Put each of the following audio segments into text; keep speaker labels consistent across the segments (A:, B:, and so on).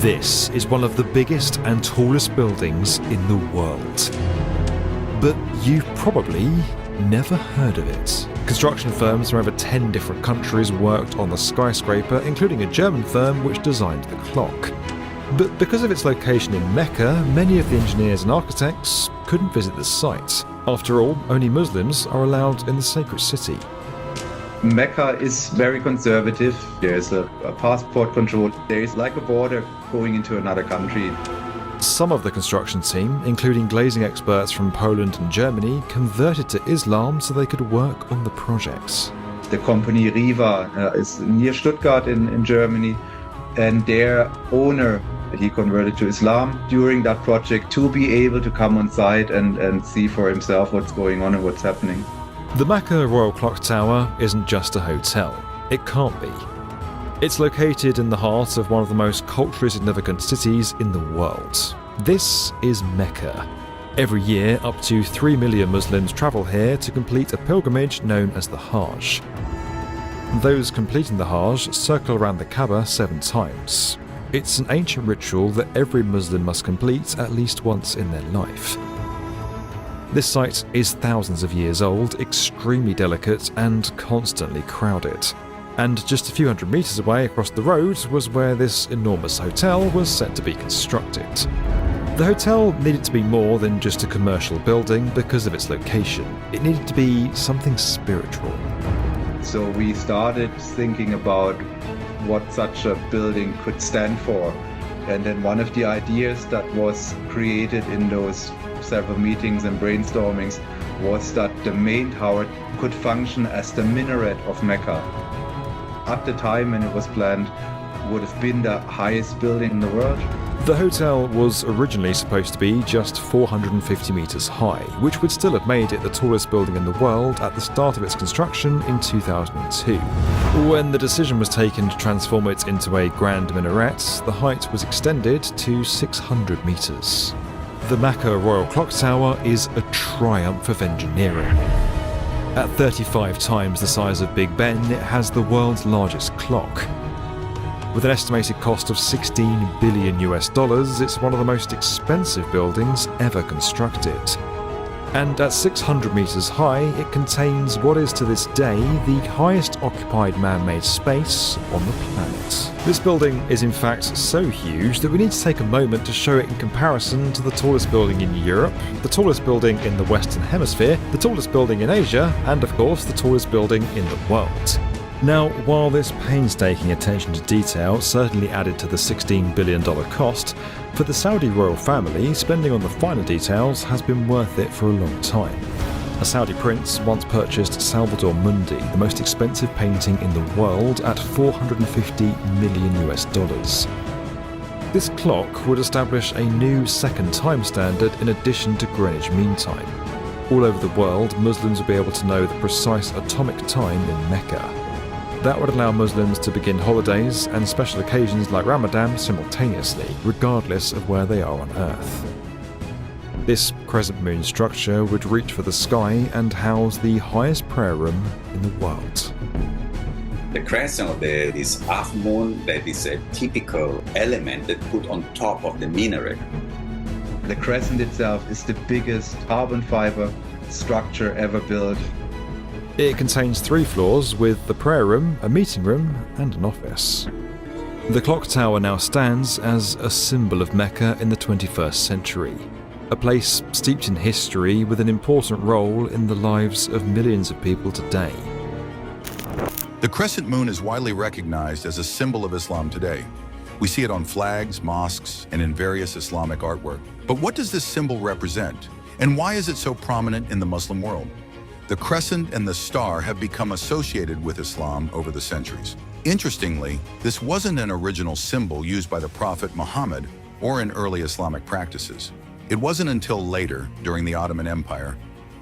A: This is one of the biggest and tallest buildings in the world. But you've probably never heard of it. Construction firms from over 10 different countries worked on the skyscraper, including a German firm which designed the clock. But because of its location in Mecca, many of the engineers and architects couldn't visit the site. After all, only Muslims are allowed in the sacred city.
B: Mecca is very conservative. There's a passport control. There is like a border going into another country.
A: Some of the construction team, including glazing experts from Poland and Germany, converted to Islam so they could work on the projects.
B: The company Riva is near Stuttgart in Germany, and their owner, he converted to Islam during that project to be able to come on site and see for himself what's going on and what's happening.
A: The Mecca Royal Clock Tower isn't just a hotel. It can't be. It's located in the heart of one of the most culturally significant cities in the world. This is Mecca. Every year, up to 3 million Muslims travel here to complete a pilgrimage known as the Hajj. Those completing the Hajj circle around the Kaaba 7 times. It's an ancient ritual that every Muslim must complete at least once in their life. This site is thousands of years old, extremely delicate and constantly crowded. And just a few hundred metres away across the road was where this enormous hotel was set to be constructed. The hotel needed to be more than just a commercial building because of its location. It needed to be something spiritual.
B: So we started thinking about what such a building could stand for. And then one of the ideas that was created in those several meetings and brainstormings was that the main tower could function as the minaret of Mecca. At the time when it was planned, would have been the highest building in the world.
A: The hotel was originally supposed to be just 450 metres high, which would still have made it the tallest building in the world at the start of its construction in 2002. When the decision was taken to transform it into a grand minaret, the height was extended to 600 metres. The Mecca Royal Clock Tower is a triumph of engineering. At 35 times the size of Big Ben, it has the world's largest clock. With an estimated cost of $16 billion, it's one of the most expensive buildings ever constructed. And at 600 metres high, it contains what is to this day the highest occupied man-made space on the planet. This building is in fact so huge that we need to take a moment to show it in comparison to the tallest building in Europe, the tallest building in the Western Hemisphere, the tallest building in Asia, and of course the tallest building in the world. Now, while this painstaking attention to detail certainly added to the $16 billion cost, for the Saudi royal family, spending on the finer details has been worth it for a long time. A Saudi prince once purchased Salvador Mundi, the most expensive painting in the world, at $450 million. This clock would establish a new second time standard in addition to Greenwich Mean Time. All over the world, Muslims would be able to know the precise atomic time in Mecca. That would allow Muslims to begin holidays and special occasions like Ramadan simultaneously, regardless of where they are on Earth. This crescent moon structure would reach for the sky and house the highest prayer room in the world.
C: The crescent of this half moon, that is a typical element that put on top of the minaret.
B: The crescent itself is the biggest carbon fiber structure ever built.
A: It contains 3 floors with the prayer room, a meeting room, and an office. The clock tower now stands as a symbol of Mecca in the 21st century, a place steeped in history with an important role in the lives of millions of people today.
D: The crescent moon is widely recognized as a symbol of Islam today. We see it on flags, mosques, and in various Islamic artwork. But what does this symbol represent? And why is it so prominent in the Muslim world? The crescent and the star have become associated with Islam over the centuries. Interestingly, this wasn't an original symbol used by the Prophet Muhammad or in early Islamic practices. It wasn't until later, during the Ottoman Empire,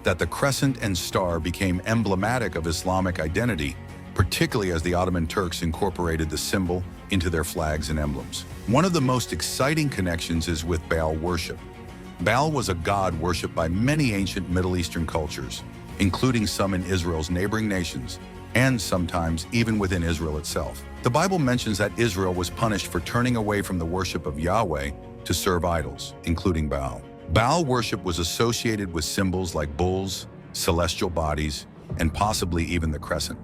D: that the crescent and star became emblematic of Islamic identity, particularly as the Ottoman Turks incorporated the symbol into their flags and emblems. One of the most exciting connections is with Baal worship. Baal was a god worshipped by many ancient Middle Eastern cultures, including some in Israel's neighboring nations, and sometimes even within Israel itself. The Bible mentions that Israel was punished for turning away from the worship of Yahweh to serve idols, including Baal. Baal worship was associated with symbols like bulls, celestial bodies, and possibly even the crescent.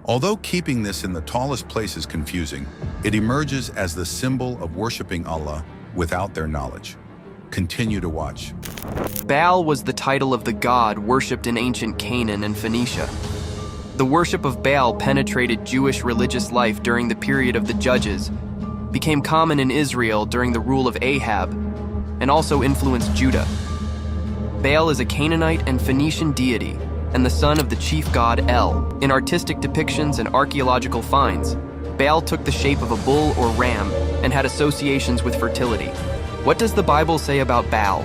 D: Although keeping this in the tallest place is confusing, it emerges as the symbol of worshiping Allah without their knowledge. Continue to watch.
E: Baal was the title of the god worshipped in ancient Canaan and Phoenicia. The worship of Baal penetrated Jewish religious life during the period of the Judges, became common in Israel during the rule of Ahab, and also influenced Judah. Baal is a Canaanite and Phoenician deity, and the son of the chief god El. In artistic depictions and archaeological finds, Baal took the shape of a bull or ram and had associations with fertility. What does the Bible say about Baal?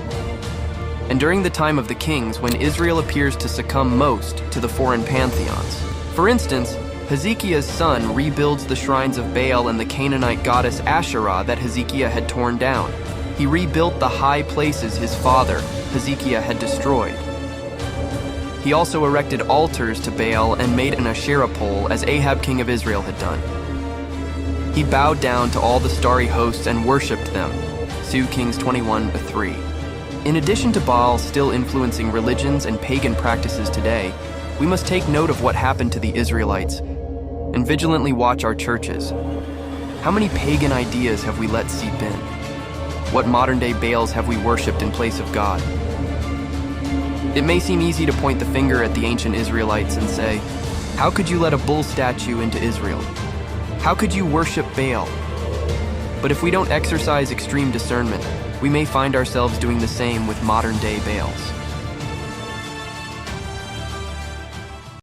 E: And during the time of the kings, when Israel appears to succumb most to the foreign pantheons. For instance, Hezekiah's son rebuilds the shrines of Baal and the Canaanite goddess Asherah that Hezekiah had torn down. He rebuilt the high places his father, Hezekiah, had destroyed. He also erected altars to Baal and made an Asherah pole as Ahab, king of Israel, had done. He bowed down to all the starry hosts and worshipped them. 2 Kings 21:3. In addition to Baal still influencing religions and pagan practices today, we must take note of what happened to the Israelites and vigilantly watch our churches. How many pagan ideas have we let seep in? What modern-day Baals have we worshipped in place of God? It may seem easy to point the finger at the ancient Israelites and say, how could you let a bull statue into Israel? How could you worship Baal? But if we don't exercise extreme discernment, we may find ourselves doing the same with modern-day Baals.